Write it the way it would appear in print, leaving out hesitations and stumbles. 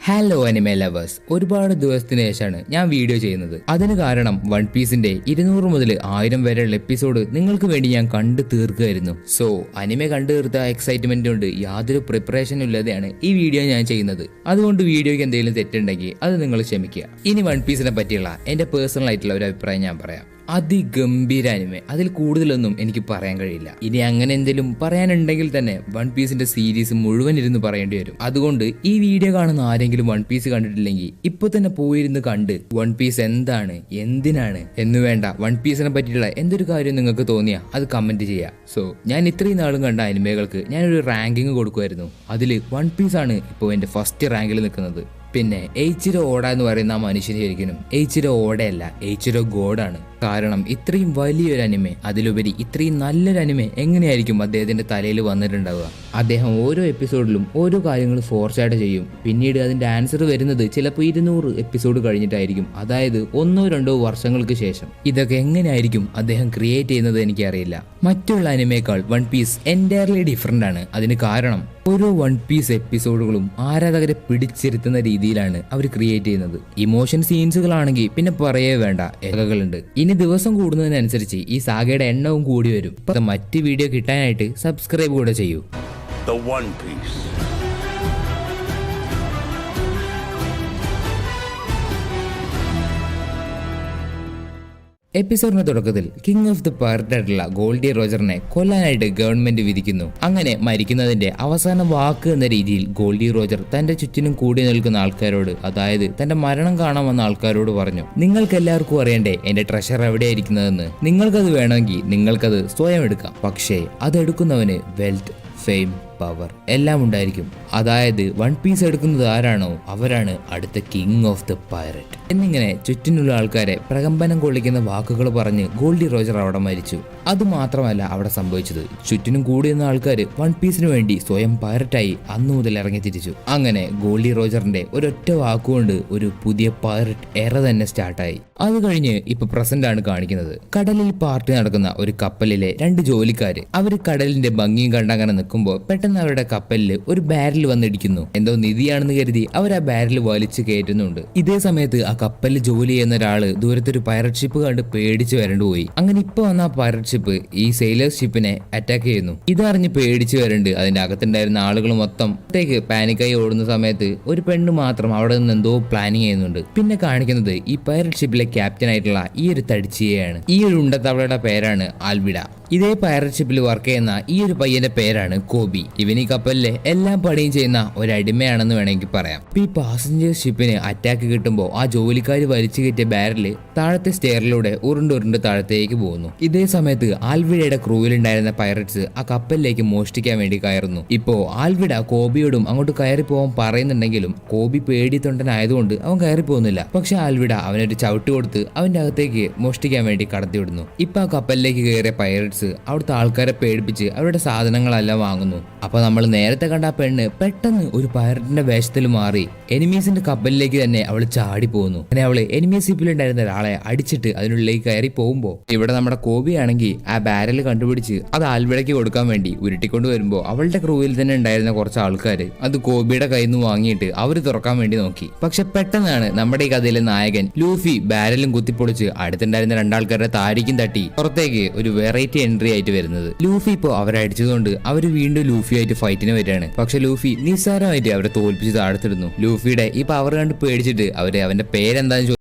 Hello anime lovers, ഒരുപാട് ദിവസത്തിന് ശേഷമാണ് ഞാൻ വീഡിയോ ചെയ്യുന്നത്. അതിന് കാരണം വൺ പീസിന്റെ 200 മുതൽ 1000 വരെയുള്ള എപ്പിസോഡ് നിങ്ങൾക്ക് വേണ്ടി ഞാൻ കണ്ടു തീർക്കുകയായിരുന്നു. സോ അനിമെ കണ്ടു തീർത്ത എക്സൈറ്റ്മെന്റ് കൊണ്ട് യാതൊരു പ്രിപ്പറേഷനും ഇല്ലാതെയാണ് ഈ വീഡിയോ ഞാൻ ചെയ്യുന്നത്. അതുകൊണ്ട് വീഡിയോയ്ക്ക് എന്തെങ്കിലും തെറ്റുണ്ടെങ്കിൽ അത് നിങ്ങൾ ക്ഷമിക്കുക. ഇനി വൺ പീസിനെ പറ്റിയുള്ള എന്റെ പേഴ്സണൽ ആയിട്ടുള്ള ഒരു അഭിപ്രായം ഞാൻ പറയാം. അതിഗംഭീര അനിമെ, അതിൽ കൂടുതലൊന്നും എനിക്ക് പറയാൻ കഴിയില്ല. ഇനി അങ്ങനെ എന്തെങ്കിലും പറയാനുണ്ടെങ്കിൽ തന്നെ വൺ പീസിന്റെ സീരീസ് മുഴുവൻ ഇരുന്ന് പറയേണ്ടി വരും. അതുകൊണ്ട് ഈ വീഡിയോ കാണുന്ന ആരെങ്കിലും വൺ പീസ് കണ്ടിട്ടില്ലെങ്കിൽ ഇപ്പൊ തന്നെ പോയിരുന്ന് കണ്ട് വൺ പീസ് എന്താണ്, എന്തിനാണ് എന്ന് വേണ്ട, വൺ പീസിനെ പറ്റിയിട്ടുള്ള എന്തൊരു കാര്യം നിങ്ങൾക്ക് തോന്നിയാ അത് കമന്റ് ചെയ്യുക. സോ ഞാൻ ഇത്രയും നാളും കണ്ട അനിമകൾക്ക് ഞാനൊരു റാങ്കിങ് കൊടുക്കുമായിരുന്നു. അതിൽ വൺ പീസ് ആണ് ഇപ്പോൾ എന്റെ ഫസ്റ്റ് റാങ്കിൽ നിൽക്കുന്നത്. പിന്നെ എയ്ച്ചിരോ ഓട എന്ന് പറയുന്ന ആ മനുഷ്യന് ശരിക്കും എയ്ച്ചിരോ ഓടയല്ല, എയ്ച്ചിരോ ഗോഡാണ്. കാരണം ഇത്രയും വലിയൊരു അനിമെ, അതിലുപരി ഇത്രയും നല്ലൊരു അനിമെ എങ്ങനെയായിരിക്കും അദ്ദേഹത്തിന്റെ തലയിൽ വന്നിട്ടുണ്ടാവുക? അദ്ദേഹം ഓരോ എപ്പിസോഡിലും ഓരോ കാര്യങ്ങൾ ഫോർസായിട്ട് ചെയ്യും. പിന്നീട് അതിന്റെ ആൻസർ വരുന്നത് ചിലപ്പോൾ 200 എപ്പിസോഡ് കഴിഞ്ഞിട്ടായിരിക്കും, അതായത് 1-2 വർഷങ്ങൾക്ക് ശേഷം. ഇതൊക്കെ എങ്ങനെയായിരിക്കും അദ്ദേഹം ക്രിയേറ്റ് ചെയ്യുന്നത് എനിക്കറിയില്ല. മറ്റുള്ള അനിമേക്കാൾ വൺ പീസ് എൻറ്റയർലി ഡിഫറെന്റ് ആണ്. അതിന് കാരണം ഓരോ വൺ പീസ് എപ്പിസോഡുകളും ആരാധകരെ പിടിച്ചിരുത്തുന്ന രീതിയിലാണ് അവർ ക്രിയേറ്റ് ചെയ്യുന്നത്. ഇമോഷൻ സീൻസുകളാണെങ്കിൽ പിന്നെ പറയേ വേണ്ട, ഏകകളുണ്ട്. ഇനി ദിവസം കൂടുന്നതിനനുസരിച്ച് ഈ സാഗയുടെ എണ്ണവും കൂടി വരും. മറ്റ് വീഡിയോ കിട്ടാനായിട്ട് സബ്സ്ക്രൈബ് കൂടെ ചെയ്യൂ. The One Piece. എപ്പിസോഡിന്റെ തുടക്കത്തിൽ കിങ് ഓഫ് ദി പൈററ്റ് ആയിട്ടുള്ള ഗോൾഡി റോജറിനെ കൊല്ലാനായിട്ട് ഗവൺമെന്റ് വിധിക്കുന്നു. അങ്ങനെ മരിക്കുന്നതിന്റെ അവസാന വാക്ക് എന്ന രീതിയിൽ ഗോൾഡി റോജർ തന്റെ ചുറ്റിനും കൂടി നിൽക്കുന്ന ആൾക്കാരോട്, അതായത് തന്റെ മരണം കാണാൻ വന്ന ആൾക്കാരോട് പറഞ്ഞു, നിങ്ങൾക്ക് എല്ലാവർക്കും അറിയണ്ടേ എന്റെ ട്രഷർ എവിടെയായിരിക്കുന്നതെന്ന്. നിങ്ങൾക്കത് വേണമെങ്കിൽ നിങ്ങൾക്കത് സ്വയം എടുക്കാം, പക്ഷേ അതെടുക്കുന്നവന് വെൽത്ത്, ഫെയിം, പവർ എല്ലാം ഉണ്ടായിരിക്കും. അതായത് വൺ പീസ് എടുക്കുന്നത് ആരാണോ അവരാണ് അടുത്ത കിങ് ഓഫ് ദ പൈററ്റ് എന്നിങ്ങനെ ചുറ്റിനുള്ള ആൾക്കാരെ പ്രകമ്പനം കൊള്ളിക്കുന്ന വാക്കുകൾ പറഞ്ഞ് ഗോൾഡി റോജർ അവിടെ മരിച്ചു. അതുമാത്രമല്ല അവിടെ സംഭവിച്ചത്, ചുറ്റിനും കൂടിയുന്ന ആൾക്കാർ വൺ പീസിന് വേണ്ടി സ്വയം പൈററ്റായി അന്നു മുതൽ ഇറങ്ങി തിരിച്ചു. അങ്ങനെ ഗോൾഡി റോജറിന്റെ ഒരൊറ്റ വാക്കുകൊണ്ട് ഒരു പുതിയ പൈററ്റ് എറ തന്നെ സ്റ്റാർട്ടായി. അത് കഴിഞ്ഞ് ഇപ്പൊ പ്രസന്റ് ആണ് കാണിക്കുന്നത്. കടലിൽ പാർട്ടി നടക്കുന്ന ഒരു കപ്പലിലെ 2 ജോലിക്കാര് അവര് കടലിന്റെ ഭംഗിയും കണ്ടങ്ങനെ നിൽക്കുമ്പോൾ പെട്ടെന്ന് അവരുടെ കപ്പലിൽ ഒരു ബാരൽ വന്നിടിക്കുന്നു. എന്തോ നിധിയാണെന്ന് കരുതി അവർ ആ ബാരൽ വലിച്ചു കയറ്റുന്നുണ്ട്. ഇതേ സമയത്ത് ആ കപ്പലിൽ ജോലി ചെയ്യുന്ന ഒരാള് ദൂരത്തൊരു പൈററ്റ് ഷിപ്പ് കണ്ട് പേടിച്ച് വരണ്ടുപോയി. അങ്ങനെ ഇപ്പൊ വന്ന ആ പൈററ്റ് ഷിപ്പ് ഈ സെയിലേഴ്സ് ഷിപ്പിനെ അറ്റാക്ക് ചെയ്യുന്നു. ഇതറിഞ്ഞ് പേടിച്ച് വരണ്ട് അതിന്റെ അകത്തുണ്ടായിരുന്ന ആളുകൾ മൊത്തം പാനിക്കായി ഓടുന്ന സമയത്ത് ഒരു പെണ്ണ് മാത്രം അവിടെ നിന്ന് എന്തോ പ്ലാനിങ് ചെയ്യുന്നുണ്ട്. പിന്നെ കാണിക്കുന്നത് ഈ പൈററ്റ് ഷിപ്പിലെ ക്യാപ്റ്റൻ ആയിട്ടുള്ള ഈ ഒരു തടിച്ചിയെയാണ്. ഈ ഒരു ഉണ്ടത്തവളയുടെ പേരാണ് ആൽവിഡ. ഇതേ പൈററ്റ് ഷിപ്പിൽ വർക്ക് ചെയ്യുന്ന ഈ ഒരു പയ്യന്റെ പേരാണ് കോബി. ഇവൻ ഈ കപ്പലിലെ എല്ലാം പണിയും ചെയ്യുന്ന ഒരു അടിമയാണെന്ന് വേണമെങ്കിൽ പറയാം. ഈ പാസഞ്ചർ ഷിപ്പിന് അറ്റാക്ക് കിട്ടുമ്പോൾ ആ ജോലിക്കാർ വലിച്ചു കയറ്റിയ ബാരല് താഴത്തെ സ്റ്റെയറിലൂടെ ഉരുണ്ട് താഴത്തേക്ക് പോകുന്നു. ഇതേ സമയത്ത് ആൽവിഡയുടെ ക്രൂവിലുണ്ടായിരുന്ന പൈററ്റ്സ് ആ കപ്പലിലേക്ക് മോഷ്ടിക്കാൻ വേണ്ടി കയറുന്നു. ഇപ്പോ ആൽവിഡ കോബിയോടും അങ്ങോട്ട് കയറി പോകാൻ പറയുന്നുണ്ടെങ്കിലും കോബി പേടിത്തൊണ്ടനായതുകൊണ്ട് അവൻ കയറി പോകുന്നില്ല. പക്ഷെ ആൽവിഡ അവനൊരു ചവിട്ട് കൊടുത്ത് അവന്റെ അകത്തേക്ക് മോഷ്ടിക്കാൻ വേണ്ടി കടത്തിവിടുന്നു. ഇപ്പൊ ആ കപ്പലിലേക്ക് കയറിയ പൈററ്റ്സ് അവിടുത്തെ ആൾക്കാരെ പേടിപ്പിച്ച് അവരുടെ സാധനങ്ങളെല്ലാം വാങ്ങുന്നു. അപ്പൊ നമ്മൾ നേരത്തെ കണ്ട ആ പെണ്ണ് പെട്ടെന്ന് ഒരു പൈററ്റിന്റെ വേഷത്തിൽ മാറി എനിമീസിന്റെ കപ്പലിലേക്ക് തന്നെ അവൾ ചാടി പോകുന്നു. അങ്ങനെ അവള് എനിമീസ് ഷിപ്പിലുണ്ടായിരുന്ന ഒരാളെ അടിച്ചിട്ട് അതിനുള്ളിലേക്ക് കയറി പോകുമ്പോ ഇവിടെ നമ്മുടെ കോബി ആണെങ്കിൽ ആ ബാരൽ കണ്ടുപിടിച്ച് അത് ആൽവിഡയ്ക്ക് കൊടുക്കാൻ വേണ്ടി ഉരുട്ടിക്കൊണ്ട് വരുമ്പോ അവളുടെ ക്രൂവിൽ തന്നെ ഉണ്ടായിരുന്ന കുറച്ച് ആൾക്കാർ അത് കോബിയുടെ കയ്യിൽ നിന്ന് വാങ്ങിയിട്ട് അവര് തുറക്കാൻ വേണ്ടി നോക്കി. പക്ഷെ പെട്ടെന്നാണ് നമ്മുടെ ഈ കഥയിലെ നായകൻ ലൂഫി ബാരലും കുത്തിപ്പൊളിച്ച് അടുത്തുണ്ടായിരുന്ന 2 ആൾക്കാരുടെ താടിക്കും തട്ടി പുറത്തേക്ക് ഒരു വെറൈറ്റി എൻട്രി ആയിട്ട് വരുന്നത്. ലൂഫി ഇപ്പോൾ അവരെ അടിച്ചതുകൊണ്ട് അവര് വീണ്ടും ലൂഫി ആയിട്ട് ഫൈറ്റിന് വരികയാണ്. പക്ഷെ ലൂഫി നിസ്സാരമായിട്ട് അവരെ തോൽപ്പിച്ച് താഴ്ത്തിടുന്നു. ലൂഫിയുടെ ഈ പവർ കണ്ട് പേടിച്ചിട്ട് അവന്റെ പേരെന്താന്ന്